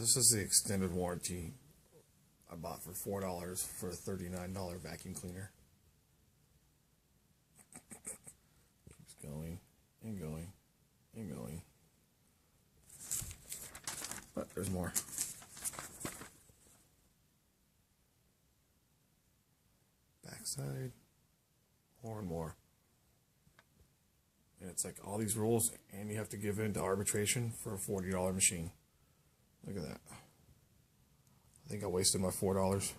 This is the extended warranty I bought for $4 for a $39 vacuum cleaner. Keeps going and going and going. But there's more. Backside. More and more. And it's like all these rules, and you have to give in to arbitration for a $40 machine. Look at that. I think I wasted my $4.